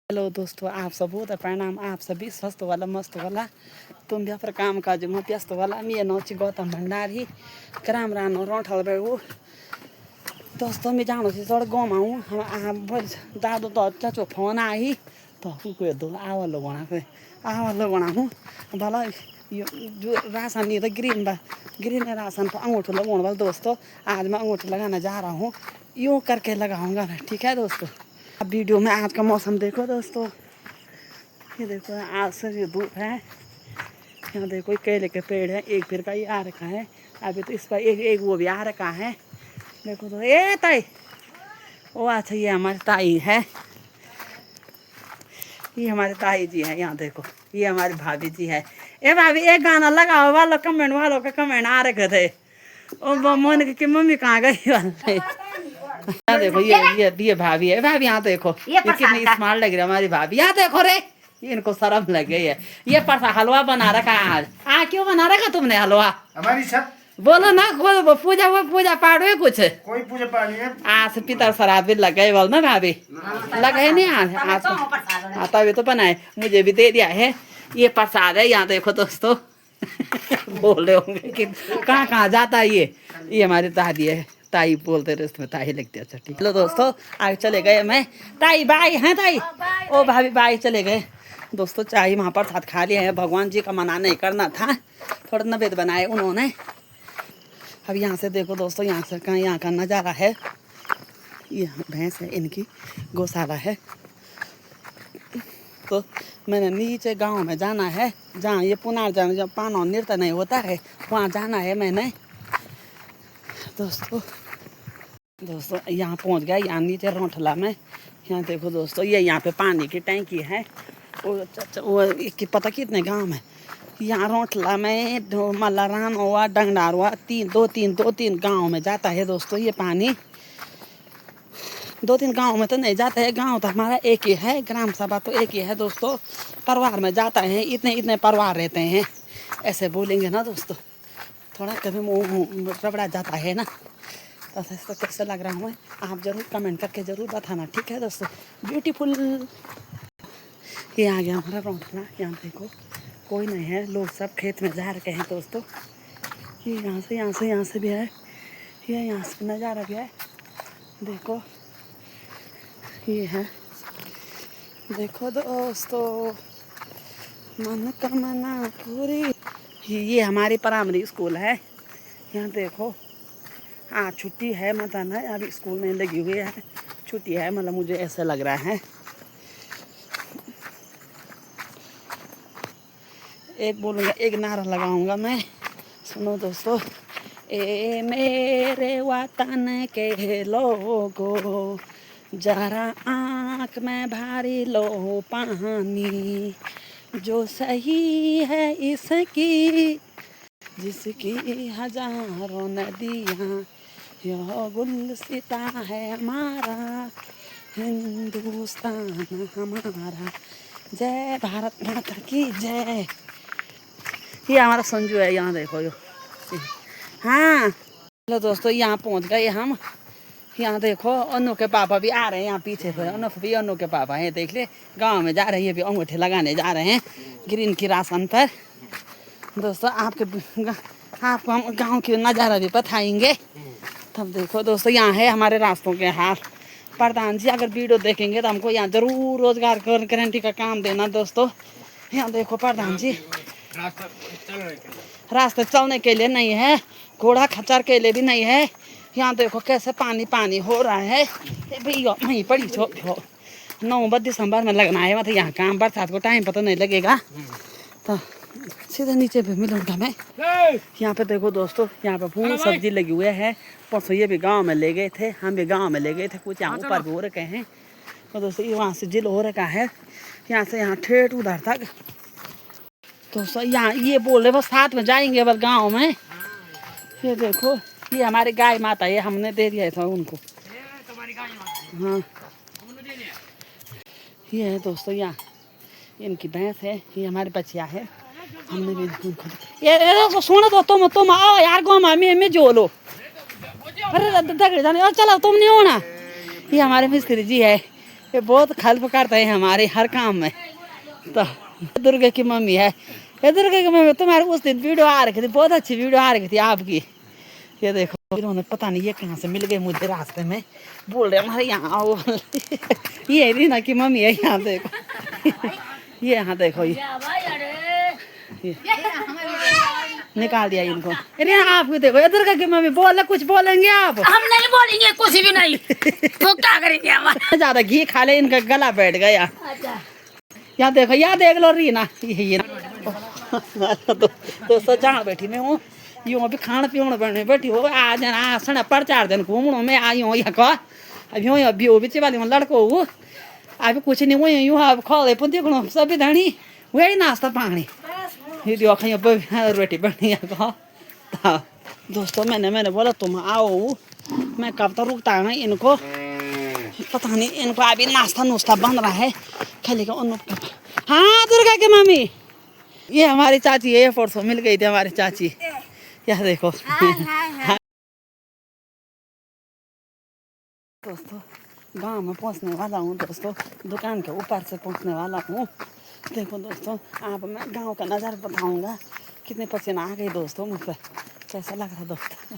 Hello दोस्तों, आप सब बहुत प्रणाम। आप सभी स्वस्थ वाला मस्त वाला तुम भी अपना काम काज में व्यस्त वाला मैं नौची गौतम भंडारी कराम रानो रौठल बेगू दोस्तों मैं जानो छी थोड़ा गाँव में हूँ हम दादू तो चाचो फोन आई तो कोई दो आवलो बना हूँ भला जो राशन ये तो ग्रीन राशन पर अंगूठा लगाने वाला दोस्तों। आज मैं अंगूठा लगाने जा रहा हूँ, यूँ करके लगाऊंगा मैं, ठीक है दोस्तों। अब वीडियो में आज का मौसम देखो दोस्तों, ये देखो आज से ये धूप है। यहाँ देखो केले के पेड़ है, एक पेड़ का ये आ रखा है अभी तो इस पर एक वो भी आ रखा है। देखो तो ये ताई वो अच्छा ये हमारी ताई है, ये हमारे ताई जी है। यहाँ देखो ये हमारी भाभी जी है। ए भाभी एक गाना लगाओ वालों कमेंट वालों का कमेंट आ रखे थे ओ मोन की मम्मी कहाँ गई वाले। यहाँ देखो ये भाभी है। भाभी यहाँ देखो ये कितनी स्मार्ट लग रही है हमारी भाभी। यहाँ देखो रे इनको शर्म लग गई है। ये परसा हलवा बना रखा है आज। क्यों बना रखा तुमने हलवा? हमारी छत बोलो ना पूजा पाठ है कुछ? कोई पूजा पाठ नहीं है आज। पितर शराब भी लग गए बोल ना भाभी लगे नहीं आज तभी तो बनाए मुझे भी दे दिया है। ये प्रसाद है। यहाँ देखो दोस्तों बोल रहे होंगे कि कहाँ जाता है ये हमारी दादी है। ताई बोलते रहे इसमें ताई लगती है। अच्छा ठीक। लो दोस्तों आगे चले गए मैं ताई बाई हैं ताई ओ भाभी बाई चले गए दोस्तों। चाय वहाँ पर साथ खा लिया है। भगवान जी का मना नहीं करना था, थोड़ा नवेद बनाए उन्होंने। अब यहाँ से देखो दोस्तों यहाँ से यहाँ का नज़ारा है। ये भैंस है इनकी गौशाला है। तो मैंने नीचे गांव में जाना है जहाँ ये पुनर्जन्म जब पानो नृत्य नहीं होता है वहाँ जाना है मैंने दोस्तों। यहाँ पहुँच गया यहाँ नीचे रौठला में। यहाँ देखो दोस्तों ये यहाँ पे पानी की टैंकी है। वो पता कितने गांव है यहाँ रौठला में मल्लाराम हुआ डंगडार हुआ दो तीन गांव में जाता है दोस्तों ये पानी। 2-3 गांव में तो नहीं जाता है, गांव तो हमारा एक ही है, ग्राम सभा तो एक ही है दोस्तों। परिवार में जाता है, इतने परिवार रहते हैं ऐसे बोलेंगे ना दोस्तों थोड़ा कभी मुँह रबड़ा जाता है ना। तो कैसे लग रहा हूँ आप जरूर कमेंट करके ज़रूर बताना, ठीक है दोस्तों। ब्यूटीफुल ये आ गया हमारा रौठला। यहाँ देखो कोई नहीं है, लोग सब खेत में जा रखे हैं दोस्तों। ये यहाँ से भी है, ये यहाँ से नज़ारा भी है देखो ये है। देखो दोस्तों मन कामना पूरी। ये हमारी प्राइमरी स्कूल है। यहाँ देखो आज छुट्टी है मतलब है, अभी स्कूल नहीं लगी हुई है, छुट्टी है मतलब मुझे ऐसा लग रहा है। एक बोलूँगा एक नारा लगाऊंगा मैं, सुनो दोस्तों। ए मेरे वतन के लोगों जरा आँख में भारी लो पानी, जो सही है इसकी जिसकी हजारों नदियाँ, यह गुलसिता है हमारा हिंदुस्तान हमारा। जय भारत माता की जय। ये हमारा संजू है। यहाँ देखो यो हाँ हेलो दोस्तों यहाँ पहुँच गए हम। यहाँ देखो अनु के पापा भी आ रहे हैं यहाँ पीछे से। अनु के पापा हैं देख ले, गांव में जा रहे हैं, ये भी अंगूठे लगाने जा रहे हैं ग्रीन की राशन पर दोस्तों। आपको हम गांव की नज़ारा भी बताएंगे। तब देखो दोस्तों यहाँ है हमारे रास्तों के हाल। प्रधान जी अगर वीडियो देखेंगे तो हमको यहाँ जरूर रोजगार गारंटी का काम देना दोस्तों। यहाँ देखो प्रधान जी रास्ते चलने के लिए नहीं है, घोड़ा खच्चर के लिए भी नहीं है। यहाँ देखो कैसे पानी हो रहा है भैया वहीं पड़ी 9 दिसंबर में लगना है मतलब यहाँ काम। बरसात को टाइम पता नहीं लगेगा तो सीधे नीचे पे मिलूंगा मैं। यहाँ पे देखो दोस्तों यहाँ पे फूल सब्जी लगी हुई है। परसों ये भी गांव में ले गए थे, हम भी गांव में ले गए थे, कुछ यहाँ ऊपर भी हो रखे हैं तो दोस्तों ये वहाँ से जिल हो रखा है। यहाँ से यहाँ ठेठ उधर तक दोस्तों। यहाँ ये बोल रहे बस साथ में जाएंगे बस गाँव में। ये देखो ये हमारी गाय माता है, हमने दे दिया था उनको। हाँ ये है दोस्तों यहाँ इनकी भैंस है, ये हमारी बच्चिया है, हमने भी उनको। ये सुनो तो तुम आओ यार गाँव में जो लो। अरे चलो तुम नहीं हो ना। ये हमारे मिस्त्री जी है, ये बहुत हेल्प करते हैं हमारे हर काम में। तो दुर्गा की मम्मी है, ये दुर्गा की मम्मी। तुम्हारे उस दिन वीडियो आ रही थी, बहुत अच्छी वीडियो आ रही थी आपकी। ये देखो इन्होंने पता नहीं ये कहाँ से मिल गए मुझे रास्ते में, बोल रहे हमारे यहाँ आओ। ये रीना की मम्मी है, यहाँ देखो। ये यहाँ देखो ये निकाल दिया इनको। अरे आप भी देखो, ये दुर्गा की मम्मी बोल, कुछ बोलेंगे आप? हम नहीं बोलेंगे कुछ भी नहीं। तो क्या करेंगे हम? ज्यादा घी खा ले, इनका गला बैठ गया। अच्छा यहाँ देखो, यहाँ देख लो रीना। ये दोस्तों जहाँ बैठी मैं हूँ, यूँ भी खान पीण बने बैठी हो। आज सड़ा पर 4 दिन घूमणो मैं आई हूँ यहाँ का। अब यूँ अभी वो भी वाली लड़को हूँ, अभी कुछ नहीं हुई यूँ। अब खोले पुन देखो सभी धनी वही नाश्ता पानी ये खाई रोटी बनी है। दोस्तों मैंने बोला तुम आओ, मैं कब तक रुकता है इनको, पता नहीं इनको अभी नाश्ता नुश्ता बन रहा है खाली का उन। हाँ दुर्गा की मम्मी, ये हमारी चाची है, परसों मिल गई थी हमारी चाची। यह देखो दोस्तों गांव में पहुंचने वाला हूँ दोस्तों, दुकान के ऊपर से पहुंचने वाला हूँ। देखो दोस्तों आप मैं गांव का नज़ारा बताऊंगा। कितने पसीना आ गए दोस्तों मुझ पर, कैसा लग रहा दोस्तों।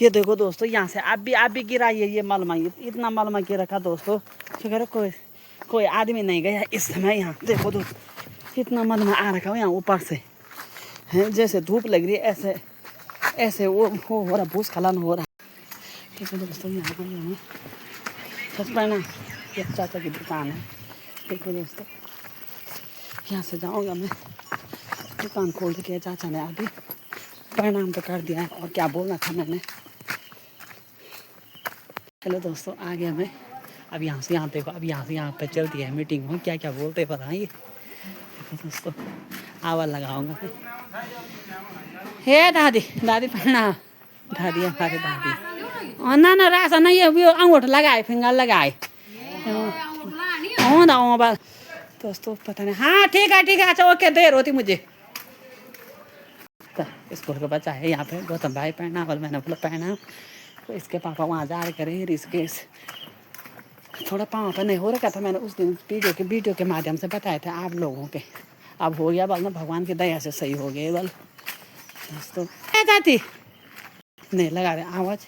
ये देखो दोस्तों यहाँ से आप भी गिरा ये मलमा, इतना मलमा गिर रखा दोस्तों। फिर कोई आदमी नहीं गया इस समय। यहाँ देखो दोस्तों इतना मलमा आ रखा है यहाँ ऊपर से, है जैसे धूप लग रही है ऐसे वो हो रहा, भूस्खलन हो रहा। ठीक है दोस्तों यहाँ पर हमें सच पहना ये चाचा की दुकान है। देखो दोस्तों यहाँ से जाऊँगा मैं, दुकान खोल के चाचा ने अभी प्रणाम तो कर दिया है, और क्या बोलना था मैंने। हेलो दोस्तों आ गया मैं। अब यहाँ से यहाँ देखो, अब यहाँ से यहाँ पे चलती है मीटिंग हो, क्या क्या बोलते बताइए। देखो दोस्तों आवाज़ लगाऊंगा मैं। हे दादी प्रणाम। दादी हमारे दादी ना रासा नहीं है, वो अंगूठा लगाए फिंगर लगाए। दोस्तों पता नहीं। हाँ ठीक है अच्छा ओके, देर होती मुझे। स्कूल का बच्चा है यहाँ पे, गौतम भाई पहना, और मैंने बोला पहना। तो इसके पापा वहाँ जा रहे करे ऋषिकेश, थोड़ा पाँव पर नहीं हो रखा था। मैंने उस दिन वीडियो के माध्यम से बताए थे आप लोगों के। अब हो गया बल ना, भगवान की दया से सही हो गए बल। दोस्तों जाती नहीं लगा रहे आवाज़,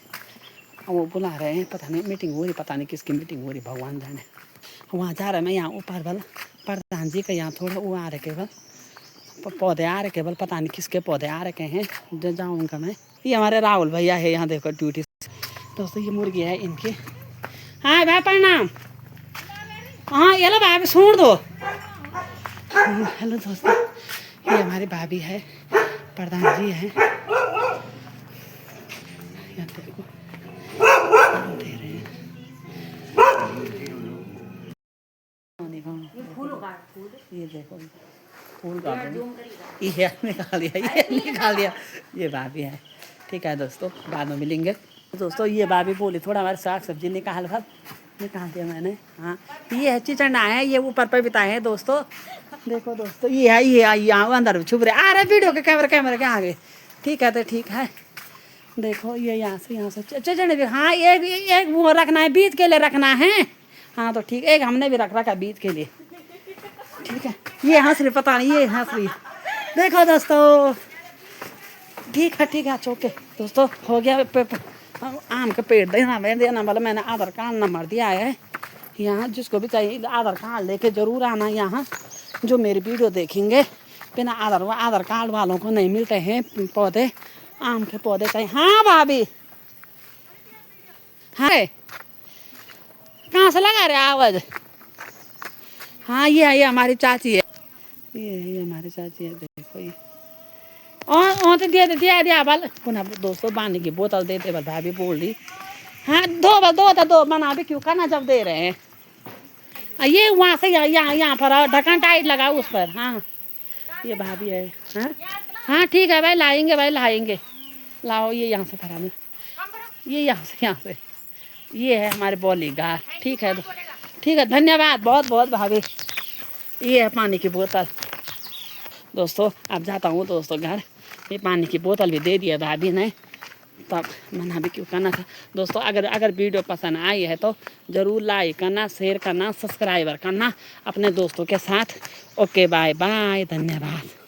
वो बुला रहे हैं, पता नहीं मीटिंग हो रही, पता नहीं किसकी मीटिंग हो रही, भगवान जाने। वहाँ जा रहा है मैं, यहाँ ऊपर बल प्रधान जी का यहाँ थोड़ा वो आ रहे केवल पौधे आ रहे केवल, पता नहीं किसके पौधे आ रखे हैं, जो जाऊँगा मैं। ये हमारे राहुल भैया है यहाँ देखो ड्यूटी। दोस्तों ये मुर्गी है इनकी। हाँ भाई प्रणाम। हाँ ये लो भाभी छोड़ दो। हेलो दोस्तों ये हमारी भाभी है, प्रधान जी है। यहाँ देखो दे रहे हैं। ये देखो फूल का ये निकाल दिया, ये भाभी है। ठीक है दोस्तों बाद में मिलेंगे। दोस्तों ये भाभी बोली थोड़ा हमारे साग सब्जी निकाल दिया मैंने। हाँ ये है चिचंडा है, ये ऊपर पर बिताए हैं दोस्तों। देखो दोस्तों ये है यहाँ अंदर छुप रहे आ रहे वीडियो के कैमरे के आगे। ठीक है तो ठीक है। देखो ये यहाँ से चिचंडे भी। हाँ एक वो रखना है, बीज के लिए रखना है। हाँ तो ठीक, एक हमने भी रखा बीज के लिए। ठीक है ये हंस रही, पता नहीं ये हंस रही। देखो दोस्तों ठीक है चौके दोस्तों हो गया। आम का पेड़ देना वाला मैंने आधार कार्ड नंबर दिया है। यहाँ जिसको भी चाहिए आधार कार्ड लेके ज़रूर आना। यहाँ जो मेरी वीडियो देखेंगे बिना आधार कार्ड वालों को नहीं मिलते हैं पौधे, आम के पौधे चाहिए। हाँ भाभी हाँ कहाँ से लगा रहे आवाज़? हाँ ये हमारी चाची है, ये हमारी चाची है। देखो ये और तो दिया बल पुनः दोस्तों पानी की बोतल देते बल भाभी बोल रही। हाँ दो बना भी क्यों करना जब दे रहे हैं। ये वहाँ से यहाँ पर ढक्कन टाइट लगा उस पर। हाँ ये भाभी है। हाँ ठीक है भाई लाएंगे लाओ। ये यहाँ से भरा में, ये यहाँ से ये है हमारे बॉलीगार। ठीक है धन्यवाद बहुत भाभी। ये है पानी की बोतल। दोस्तों अब जाता हूँ दोस्तों घर, ये पानी की बोतल भी दे दिया भाभी ने। तो अब मना भी क्यों करना था दोस्तों। अगर वीडियो पसंद आई है तो ज़रूर लाइक करना, शेयर करना, सब्सक्राइबर करना अपने दोस्तों के साथ। ओके बाय बाय, धन्यवाद।